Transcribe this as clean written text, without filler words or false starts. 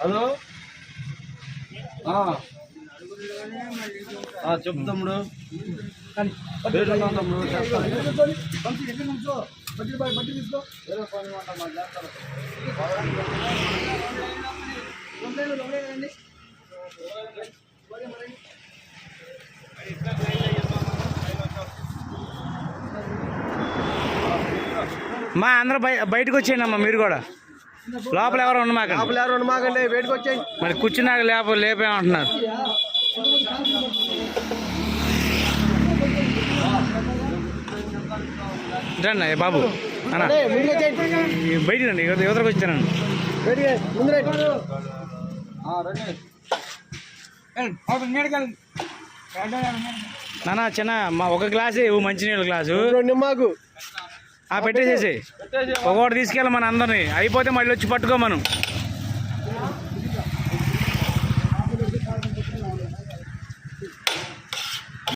Hello చెప్పు తమ్ముడు. తమ్ముడు మా అందరూ బయటకు వచ్చేయండి అమ్మా. మీరు కూడా లోపల ఎవరు ఉండమాకండి, బయటకు వచ్చేయండి. మరి కూర్చున్నాక లేపేమంటున్నారు. రండి బాబు అన్న, బయట రండి, యువతకు వచ్చానండి. నాన్న చిన్న ఒక గ్లాసు మంచినీళ్ళ గ్లాసు నిమ్మాకు పెట్టేసేసి ఒకటి తీసుకెళ్ళి మన అందరినీ అయిపోతే మళ్ళీ వచ్చి పట్టుకో మనం.